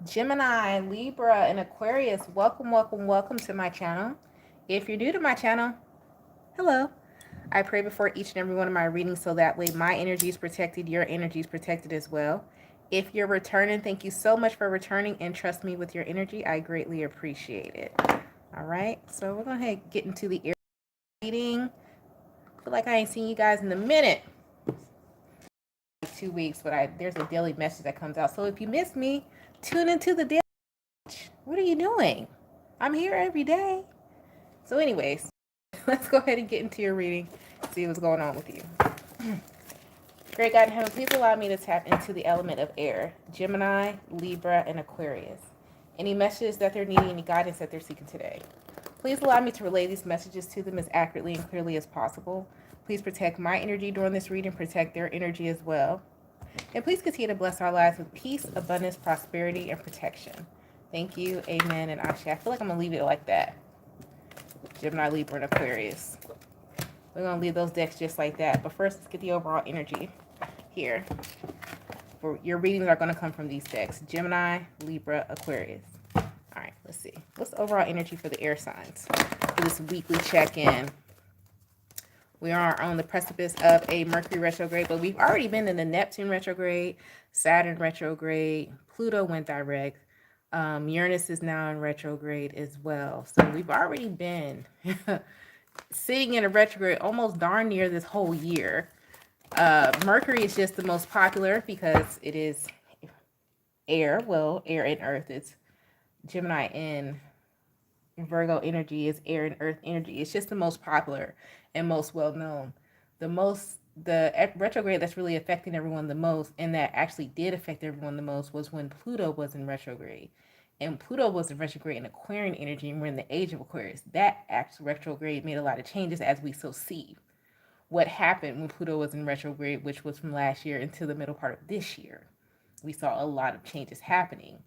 Gemini, Libra, and Aquarius, welcome, welcome, welcome to my channel. If you're new to my channel, hello. I pray before each and every one of my readings so that way my energy is protected, your energy is protected as well. If you're returning, thank you so much for returning and trust me with your energy. I greatly appreciate it. All right, so we're going to get into the reading. I feel like I ain't seen you guys in a minute. 2 weeks, but there's a daily message that comes out. So if you miss me, tune into the daily. What are you doing? I'm here every day. So anyways, let's go ahead and get into your reading. See what's going on with you. Great God in heaven, please allow me to tap into the element of air. Gemini, Libra, and Aquarius. Any messages that they're needing, any guidance that they're seeking today. Please allow me to relay these messages to them as accurately and clearly as possible. Please protect my energy during this reading, protect their energy as well. And please continue to bless our lives with peace, abundance, prosperity, and protection. Thank you, amen, and ashe. I feel like I'm going to leave it like that. Gemini, Libra, and Aquarius. We're going to leave those decks just like that. But first, let's get the overall energy here. For your readings are going to come from these decks. Gemini, Libra, Aquarius. All right, let's see. What's the overall energy for the air signs for this weekly check-in? We are on the precipice of a Mercury retrograde, but we've already been in the Neptune retrograde, Saturn retrograde, Pluto went direct, Uranus is now in retrograde as well. So we've already been sitting in a retrograde almost darn near this whole year. Mercury is just the most popular because it is air. Well, air and earth. It's Gemini and Virgo energy is air and earth energy. It's just the most popular and most well known. The retrograde that's really affecting everyone the most, and that actually did affect everyone the most, was when Pluto was in retrograde. And Pluto was in retrograde in Aquarian energy, and we're in the age of Aquarius. That actual retrograde made a lot of changes, as we so see what happened when Pluto was in retrograde, which was from last year into the middle part of this year. We saw a lot of changes happening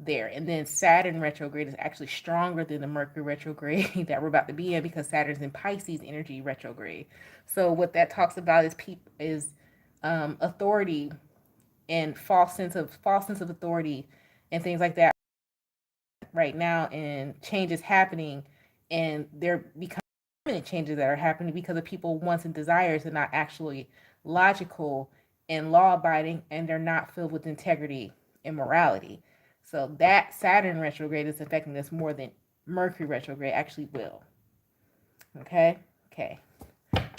there. And then Saturn retrograde is actually stronger than the Mercury retrograde that we're about to be in, because Saturn's in Pisces energy retrograde. So what that talks about is authority and false sense of authority and things like that right now, and changes happening, and they're becoming changes that are happening because of people wants and desires are not actually logical and law abiding, and they're not filled with integrity and morality. So that Saturn retrograde is affecting us more than Mercury retrograde actually will. Okay?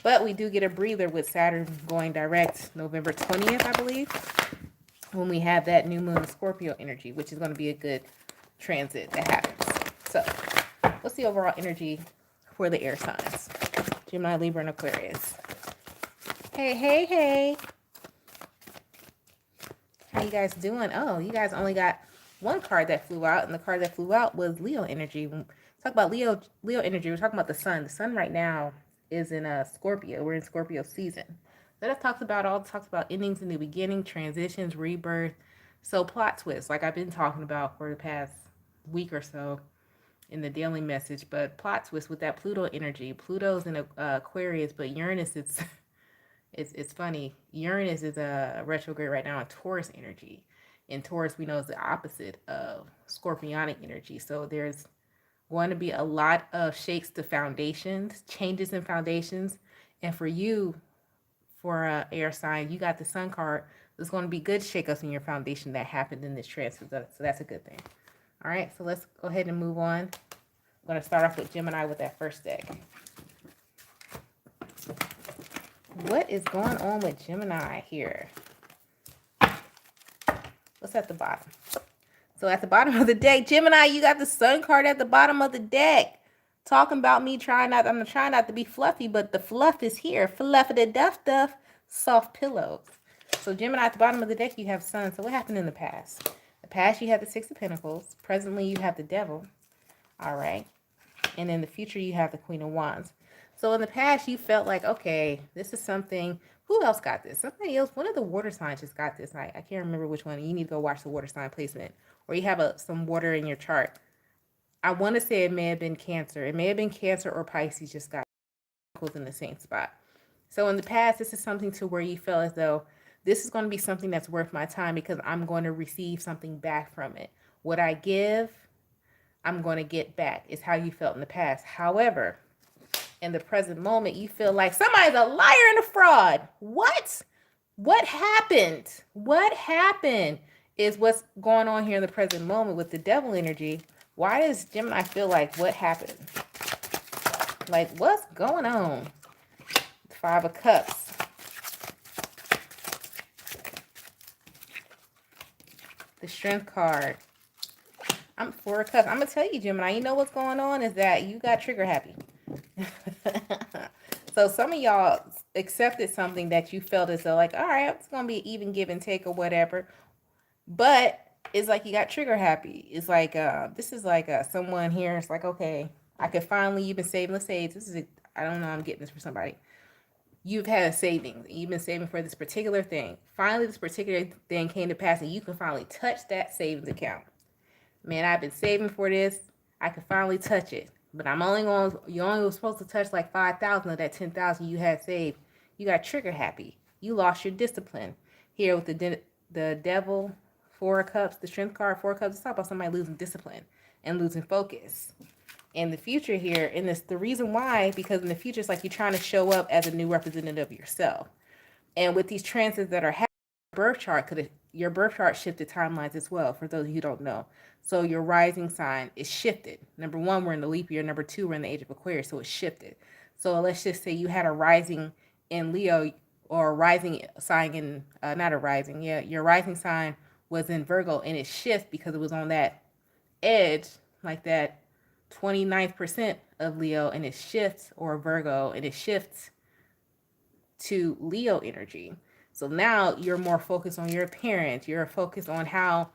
But we do get a breather with Saturn going direct November 20th, I believe, when we have that new moon Scorpio energy, which is going to be a good transit that happens. So, what's the overall energy for the air signs? Gemini, Libra, and Aquarius. Hey. How you guys doing? Oh, you guys only got one card that flew out, and the card that flew out was Leo energy. When we talk about Leo energy, we're talking about the sun. The sun right now is in Scorpio. We're in Scorpio season. So that talks about endings and the beginning, transitions, rebirth. So plot twists, like I've been talking about for the past week or so in the daily message, but plot twist with that Pluto energy. Pluto's in Aquarius, but Uranus is it's funny. Uranus is a retrograde right now in Taurus energy. And Taurus, we know, is the opposite of Scorpionic energy. So there's going to be a lot of shakes to foundations, changes in foundations. And for you, for air sign, you got the sun card. There's going to be good shakeups in your foundation that happened in this transfer. So that's a good thing. All right, so let's go ahead and move on. I'm going to start off with Gemini with that first deck. What is going on with Gemini here? What's at the bottom? So at the bottom of the deck, Gemini, you got the sun card at the bottom of the deck. Talking about me I'm trying not to be fluffy, but the fluff is here. Fluffity duff, soft pillows. So Gemini, at the bottom of the deck, you have sun. So what happened in the past? The past, you have the Six of Pentacles. Presently, you have the Devil. All right. And in the future, you have the Queen of Wands. So in the past, you felt like, okay, this is something. Who else got this? Somebody else. One of the water signs just got this. I can't remember which one. You need to go watch the water sign placement. Or you have some water in your chart. I want to say it may have been Cancer. It may have been Cancer or Pisces just got in the same spot. So in the past, this is something to where you feel as though this is going to be something that's worth my time because I'm going to receive something back from it. What I give, I'm going to get back, is how you felt in the past. However, in the present moment, you feel like somebody's a liar and a fraud. What? What happened? What happened is what's going on here in the present moment with the devil energy. Why does Gemini feel like what happened? Like, what's going on? Five of Cups. The Strength card. I'm Four of Cups. I'm going to tell you, Gemini, you know what's going on is that you got trigger happy. So some of y'all accepted something that you felt as though like, all right, it's going to be even give and take or whatever. But it's like you got trigger happy. It's like, this is like someone here. It's like, okay, I could finally, you've been saving, let's say, this is, I don't know, I'm getting this for somebody. You've had a savings. You've been saving for this particular thing. Finally, this particular thing came to pass and you can finally touch that savings account. Man, I've been saving for this. I can finally touch it. But I'm only going, you only was supposed to touch like 5,000 of that 10,000 you had saved. You got trigger happy. You lost your discipline. Here with the devil, Four of Cups, the Strength card, Four of Cups, it's talking about somebody losing discipline and losing focus. In the future here, and this the reason why, because in the future it's like you're trying to show up as a new representative of yourself. And with these transits that are happening, your birth chart shifted timelines as well, for those of you who don't know. So your rising sign is shifted. Number one, we're in the leap year. Number two, we're in the age of Aquarius, so it's shifted. So let's just say you had a rising in Leo or a rising sign in, not a rising, yeah, your rising sign was in Virgo, and it shifts because it was on that edge, like that 29th percent of Leo, and it shifts, or Virgo, and it shifts to Leo energy. So now you're more focused on your appearance. You're focused on how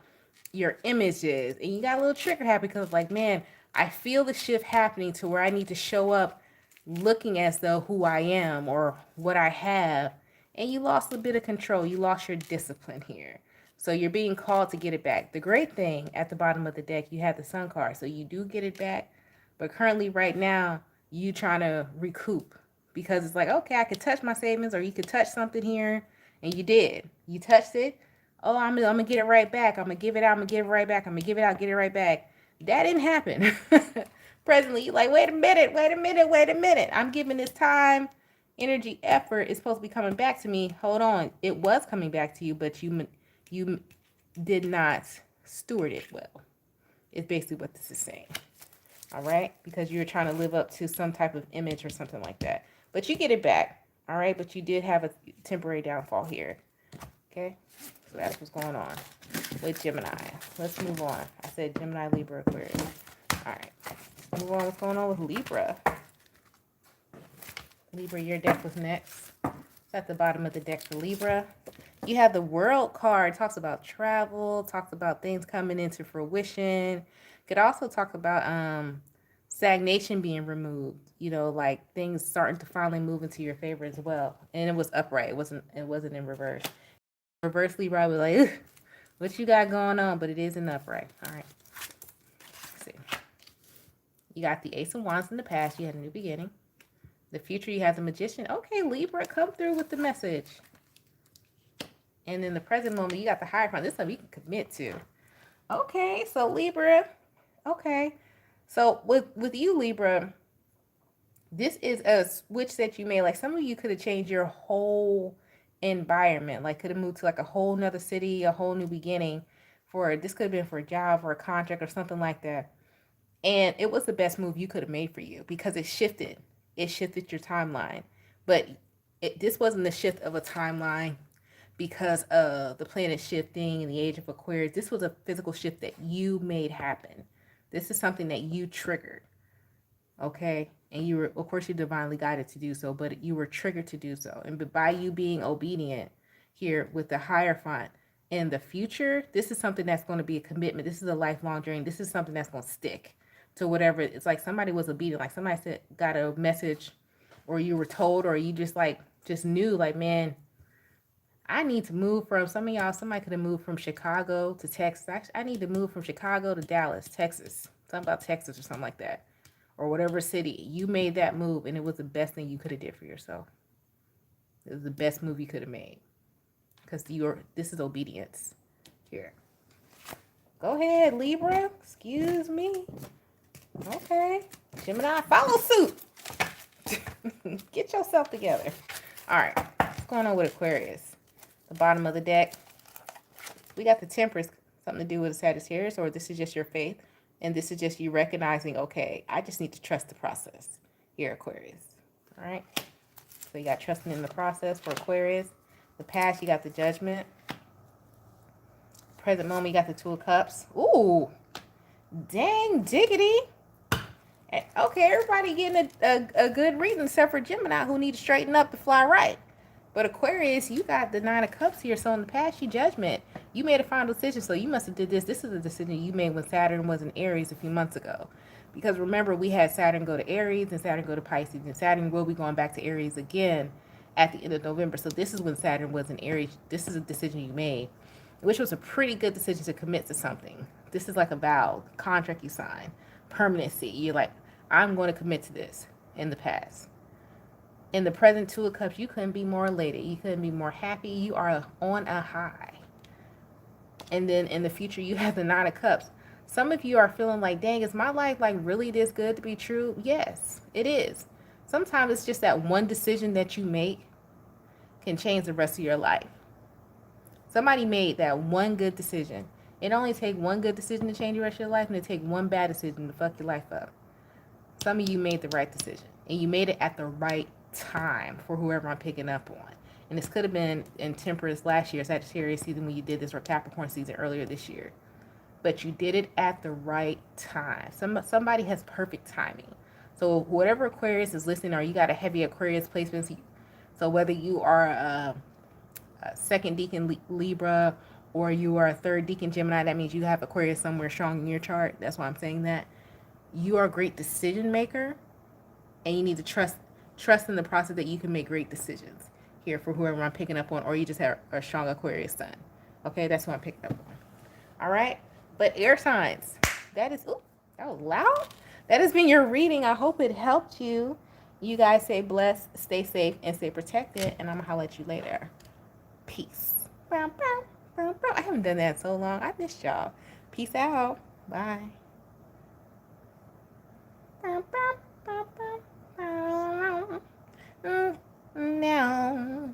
your image is. And you got a little trigger happy because like, man, I feel the shift happening to where I need to show up looking as though who I am or what I have. And you lost a bit of control. You lost your discipline here. So you're being called to get it back. The great thing at the bottom of the deck, you have the Sun card. So you do get it back. But currently right now, you trying to recoup. Because it's like, okay, I could touch my savings, or you could touch something here. And you did. You touched it. Oh, I'm going to get it right back. I'm going to give it out. I'm going to give it right back. I'm going to give it out, get it right back. That didn't happen. Presently, you're like, wait a minute. I'm giving this time, energy, effort. It's supposed to be coming back to me. Hold on. It was coming back to you, but you did not steward it well. It's basically what this is saying. All right? Because you're trying to live up to some type of image or something like that. But you get it back. All right? But you did have a temporary downfall here. Okay? So that's what's going on with Gemini. Let's move on. I said Gemini, Libra, Aquarius. All right. Let's move on. What's going on with Libra? Libra, your deck was next. It's at the bottom of the deck for Libra. You have the World card. It talks about travel. Talks about things coming into fruition. Could also talk about stagnation being removed. You know, like things starting to finally move into your favor as well. And it was upright. It wasn't in reverse. Reverse Libra, I was like, what you got going on? But it is an upright. All right. Let's see. You got the Ace of Wands in the past. You had a new beginning. The future, you have the Magician. Okay, Libra, come through with the message. And in the present moment, you got the Hierophant. This is something you can commit to. Okay, so Libra. Okay. So with you, Libra, this is a switch that you made. Like some of you could have changed your whole environment, like could have moved to like a whole nother city, a whole new beginning. This could have been for a job or a contract or something like that, and it was the best move you could have made for you because it shifted your timeline. But this wasn't the shift of a timeline because of the planet shifting in the age of Aquarius. This was a physical shift that you made happen. This is something that you triggered. Okay, and you were, of course, you're divinely guided to do so, but you were triggered to do so. And by you being obedient here with the Hierophant in the future, this is something that's going to be a commitment. This is a lifelong journey. This is something that's going to stick to whatever. It's like somebody was obedient, like somebody said, got a message, or you were told, or you just knew, like, man, I need to move from, some of y'all, somebody could have moved from Chicago to Texas. Actually, I need to move from Chicago to Dallas, Texas. Something about Texas or something like that. Or whatever city. You made that move, and it was the best thing you could have did for yourself. It was the best move you could have made. Because this is obedience here. Go ahead, Libra. Excuse me. Okay. Gemini, follow suit. Get yourself together. All right. What's going on with Aquarius? The bottom of the deck. We got the Temperance, something to do with the Sagittarius, or this is just your faith. And this is just you recognizing, okay, I just need to trust the process here, Aquarius. All right. So you got trusting in the process for Aquarius. The past, you got the Judgment. Present moment, you got the Two of Cups. Ooh. Dang diggity. Okay, everybody getting a good reading except for Gemini, who need to straighten up to fly right. But Aquarius, you got the Nine of Cups here. So in the past, you Judgment. You made a final decision, so you must have did this. This is a decision you made when Saturn was in Aries a few months ago. Because remember, we had Saturn go to Aries and Saturn go to Pisces. And Saturn will be going back to Aries again at the end of November. So this is when Saturn was in Aries. This is a decision you made, which was a pretty good decision to commit to something. This is like a vow, contract you sign, permanency. You're like, I'm going to commit to this in the past. In the present, Two of Cups, you couldn't be more elated. You couldn't be more happy. You are on a high. And then in the future, you have the Nine of Cups. Some of you are feeling like, dang, is my life like really this good to be true? Yes, it is. Sometimes it's just that one decision that you make can change the rest of your life. Somebody made that one good decision. It only takes one good decision to change the rest of your life, and it takes one bad decision to fuck your life up. Some of you made the right decision, and you made it at the right time for whoever I'm picking up on. And this could have been in Temperance last year, Sagittarius season when you did this, or Capricorn season earlier this year. But you did it at the right time. Somebody has perfect timing. So whatever Aquarius is listening, or you got a heavy Aquarius placement, so whether you are a second deacon Libra, or you are a third deacon Gemini, that means you have Aquarius somewhere strong in your chart. That's why I'm saying that. You are a great decision maker, and you need to trust in the process that you can make great decisions here for whoever I'm picking up on, or you just have a strong Aquarius sun. Okay, that's what I'm picking up on. All right, but air signs, that is, ooh, that was loud. That has been your reading. I hope it helped you. You guys stay blessed, stay safe, and stay protected, and I'm gonna holler at you later. Peace. I haven't done that in so long. I missed y'all. Peace out. Bye. Now.